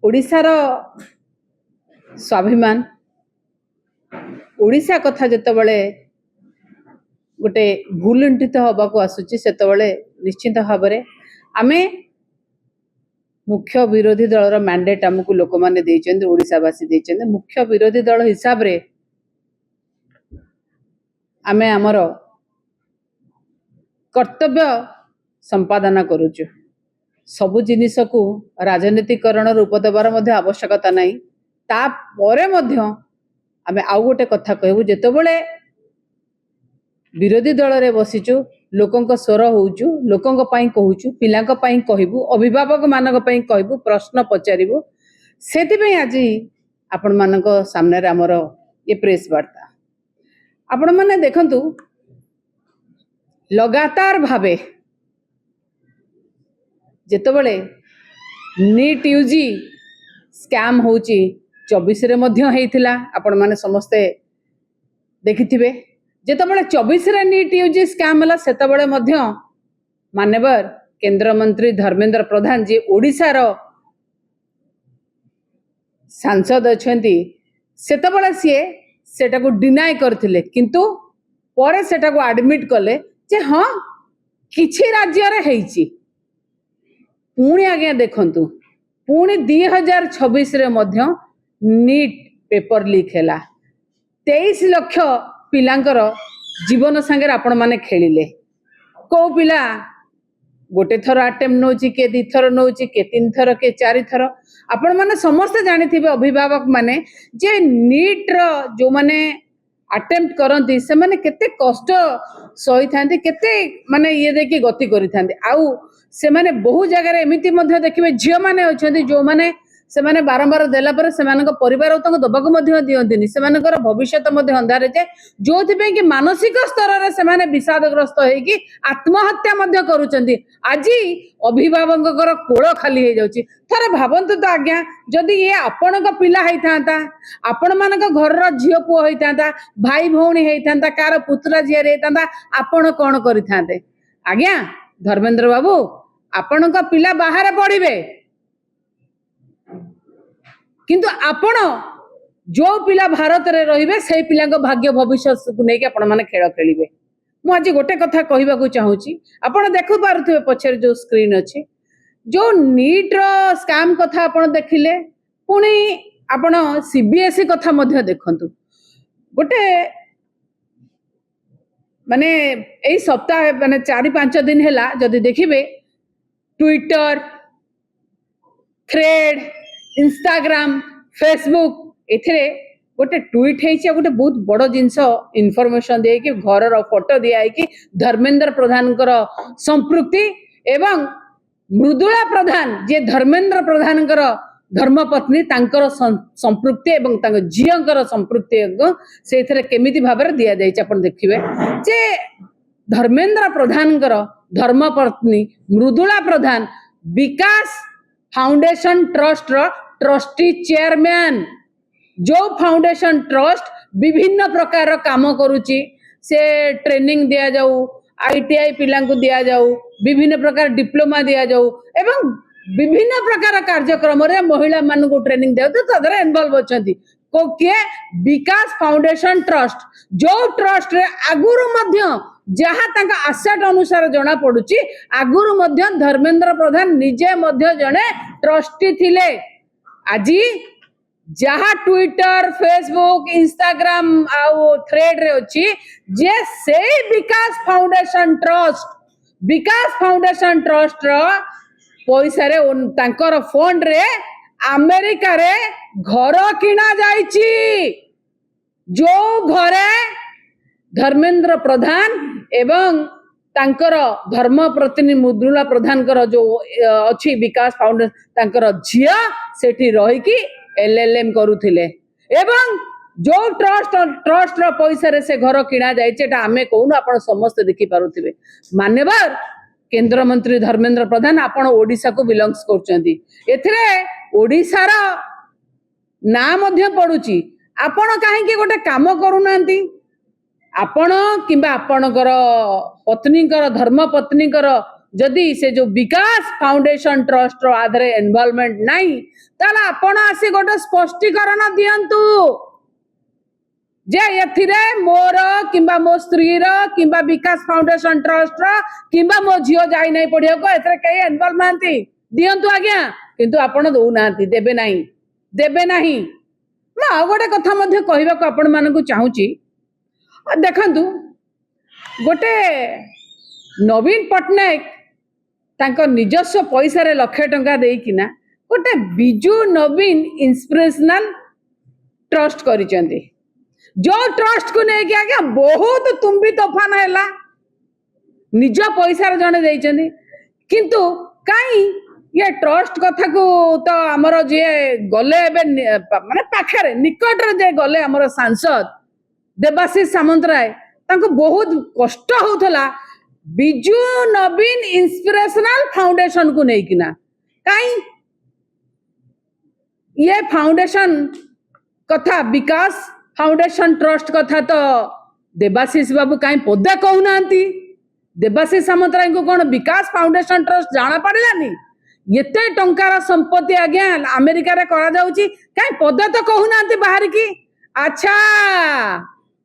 ओडिशार स्वाभिमान ओडिशा कथा जितेबाला गोटे भूलुंठित हवाक आसूची से निश्चित भाव में आमे मुख्य विरोधी दलर मैंडेट आमको लोक मैंने देइछन्ते ओडिशावासी देइछन्ते मुख्य विरोधी दल हिसाब रे आमे आमर कर्तव्य संपादन करुचु। सबु जिनिस को राजनीतिकरण रूप देवार आवश्यकता नहीं। तापरे आमे आउ गोटे कथा कहबू जेतेबेले विरोधी दल रे बसीचु लोकंक स्वर होउचु लोकंक पई कहूचु पिलांक पई कहबू अभिभावक मानक पई कहबू प्रश्न पचारिबू सेति पई आज आपण मानक सामने रे हमर ये प्रेस वार्ता आपण माने देखंतु लगातार भावे जेतेबेले नीट यूजी स्कैम होउची 24 रे मध्य हेइथिला आपण माने समस्ते देखिथिबे। जेतेबेले 24 रे नीट यूजी स्कैम हला सेतेबेले मध्य माननीय केंद्र मंत्री धर्मेंद्र प्रधान जी ओडिशा रो सांसद अछंती सेतेबेले सीए सेटा को डिनाय करथिले किंतु परे सेटा को एडमिट कले जे हां किछि राज्य रे हेइची। पुणी आज्ञा देखंतु पुणी 2026 रे मध्य नीट पेपर लीक हैला 23 लाख पिलांकर जीवन संगे आपण माने खेलिले। को पिला गोटे थर अटेम्प्ट नौची के 2 थर नौची के 3 थर के 4 थर आपण माने समस्त जानिथिबे अभिभावक माने जे नीट रो जो माने अटेम्प्ट करंती से माने केते कष्ट सही थांती केते माने ये देखि गति करि थांती आउ से माने बहु जगह रे एमिति मध्ये देखिबे झियो माने अछंती जो माने से माने बारंबार देला पर से मानक परिवार तक दबाक मध्ये दियंतिनी से मानकर भविष्य मध्ये अंधार जे जोथि पे कि मानसिक स्तर रे से माने विषादग्रस्त हे कि आत्महत्या मध्ये करूचंती। आज अभिभावककर कोळ खाली हे जाउची। थरे भाबंतु तो आज्ञा जदि ये आपणक पिला हेइ थांता आपण मानक घर रो झियो पुओ हेइ थांता भाई भौणी हेइ थांता कार पुत्रा झिया रे थांता आपण कोन करि थांते। आज्ञा धर्मेंद्र बाबू आपणक पिला बाहर पढ़िबे किंतु आपण जो पिला भारत रे रहिबे से पिला भाग्य भविष्य को लेके आपण माने खेल खेलिबे। मु आज गोटे कथा कहबा को चाहूची आपण देखु पारुथिबे पछर जो स्क्रीन अछि जो नीट रो स्कैम कथा आपण देखिले पुणी आपण सीबीएसई कथा मध्ये देखंतु गोटे माने एई सप्ताह माने 4-5 दिन हैला जदि देखिबे ट्विटर थ्रेड इंस्टाग्राम फेसबुक एथिरे गोटे ट्वीट हेइछि गोटे बहुत बड़ जिंस इनफॉरमेशन दे कि घर रो फोटो दिया है कि धर्मेंद्र प्रधान कर संपृक्ति एवं मृदुला प्रधान जे धर्मेंद्र प्रधान कर धर्मपत्नी तांकर संपृक्ति एवं तांक झियंकर संपृक्ति सेथिरे केमिति भाबरे दिया जाइछि आपण देखिबे जे धर्मेंद्र प्रधान कर धर्मपत्नी मृदुला प्रधान विकास फाउंडेशन ट्रस्ट रो ट्रस्टी चेयरमैन जो फाउंडेशन ट्रस्ट विभिन्न प्रकार काम करूची से ट्रेनिंग दिया जाऊ आईटीआई पिला को दिया जाऊ विभिन्न प्रकार डिप्लोमा दिया जाऊ एवं विभिन्न प्रकार कार्यक्रम रे महिला मान को ट्रेनिंग दिया तो तदरे इन्वॉल्व अछंती को के विकास फाउंडेशन ट्रस्ट जो ट्रस्ट रे आगुरु मध्य जहा तांका आसेट अनुसार जना पडुची आगुरु मध्य धर्मेंद्र प्रधान निजे मध्य जने ट्रस्टी थिले। आज जहा ट्विटर फेसबुक इंस्टाग्राम आउ थ्रेड रे अछि जे से विकास फाउंडेशन ट्रस्ट रो पैसा रे तांकर फंड रे अमेरिका रे घर किना जाइची जो घरे धर्मेंद्र प्रधान एवं तांकर धर्मपत्नी मृदुला प्रधान कर जो अच्छी विकास फाउंडेशन तांकर झिया सेठी रही कि एलएलएम करूथिले एवं जो ट्रस्ट रो पैसा रे से घर किना जाइचे एटा आमे कहून आपण समस्त देखि पारुथिबे। मान्यवर केंद्र मंत्री धर्मेंद्र प्रधान आपण ओडिशा को बिलोंग्स करचंती एथिरे ओडिशा रो ना मध्य पडुची आपण काहे कि गोटे काम करू नांती आपण किबा आपणकर पत्नीकर धर्म पत्नीकर जदि से जो विकास फाउंडेशन ट्रस्ट रो आधरे इन्वॉल्वमेंट नहीं ताला आपण आसी गोटे स्पष्टीकरण दियंतु जे एथिरे मोर किंबा मो स्त्री रो किंबा विकास फाउंडेशन ट्रस्ट रो किंबा मो झियो जाई नहीं पढ़ियो को एथरे कई इन्वॉल्व नांती दियंतु आज्ञा किंतु आपण दउ नांती देबे नहीं मैं आ गोटे कथा मध्ये कहबा को आपण मानकु चाहूची देखंतु गोटे नवीन पटनायक तांको निजस्व पैसा रे लाख टंका देई किना गोटे बिजू नवीन इंस्पिरेशनल ट्रस्ट करिसेंती जो ट्रस्ट को नहीं आज्ञा बहुत तुम्बी तोफान हैला निज पैसा जने देइचंदी किंतु काई ये ट्रस्ट कथा को तो हमर जे गले माने पाखरे निकट रे जे गले हमर सांसद देवाशीष सामंतराय तांको बहुत कष्ट होथला बिजू नवीन इंस्पिरेशनल फाउंडेशन को नहीं किना काई ये फाउंडेशन कथा विकास फाउंडेशन ट्रस्ट कथा तो देवाशीष बाबू कहीं पदा कहूना देवाशीष सामंतराय को कौन विकास फाउंडेशन ट्रस्ट जाना पड़लानी एते टंकार संपत्ति आज्ञा अमेरिका रे करा जाउची कहीं पदा तो कहूना बाहर की अच्छा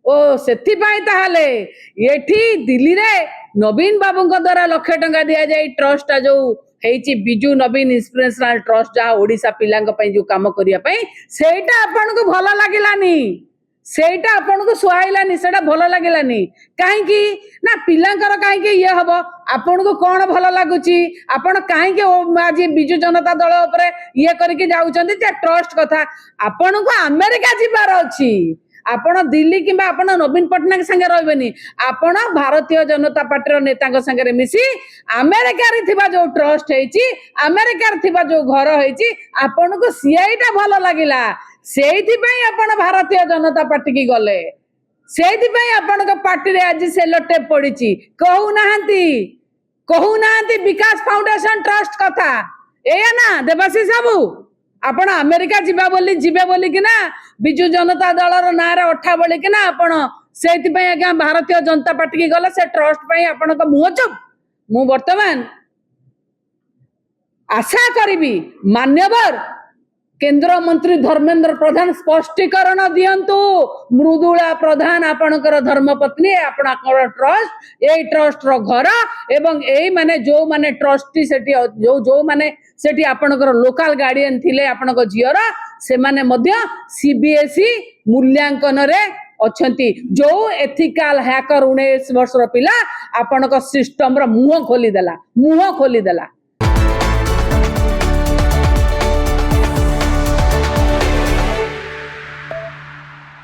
ओ सेथि पाई ताहाले एठी दिल्ली रे नवीन बाबू द्वारा लाख टंका दिया जाए ट्रस्ट जो हेची बिजू नवीन इंस्पिरेशनल ट्रस्ट जहाँ ओडिशा पिलांग पई जो काम करिया पई सेटा आपन को भलो लागिलानी सेटा आपन को सुहाइलानी सेटा भलो लागिलानी काहे की ना पिलांकर काहे की ये हबो आपन को कोन भलो लागुची आपन काहे के आज बिजू जनता दल ऊपर ये करके जाउचंदी जे ट्रस्ट कथा आपन को अमेरिका जिबार अछि आपण दिल्ली किंबा आपण नवीन पटनायक संगे रहबेनी आपण भारतीय जनता पार्टी नेता संगे मिसी अमेरिका रे थिबा जो ट्रस्ट हेची अमेरिका रे थिबा जो घर हेची आपण को सीआईटा भलो लागिला सेइथि पई आपण भारतीय जनता पार्टी की गले सेइथि पई आपण को पार्टी रे आज सेलो टेप पड़ीची कहू नाहंती विकास फाउंडेशन ट्रस्ट कथा एया ना देवाशीष बाबू आपण अमेरिका जिबे बोली कि ना बिजू जनता दल ना रे अठा बोली कि ना आपण सेति पई आज्ञा भारतीय जनता पार्टी की गला से ट्रस्ट पई आपण को मुह चुप मु वर्तमान आशा करिबी मान्यवर केंद्र मंत्री धर्मेंद्र प्रधान स्पष्टीकरण दियंतु मृदुला प्रधान आपणकर धर्मपत्नी आपणकर ट्रस्ट ए ट्रस्ट रो घर एवं एई माने जो माने ट्रस्टी सेठी जो माने सेठी आपणकर लोकल गार्डियन थिले आपणक जियर से माने मध्य सीबीएसई मूल्यांकन रे अछंती जो एथिकल हैकर 19 वर्ष रो पिला आपणक सिस्टम रो मुंह खोली देला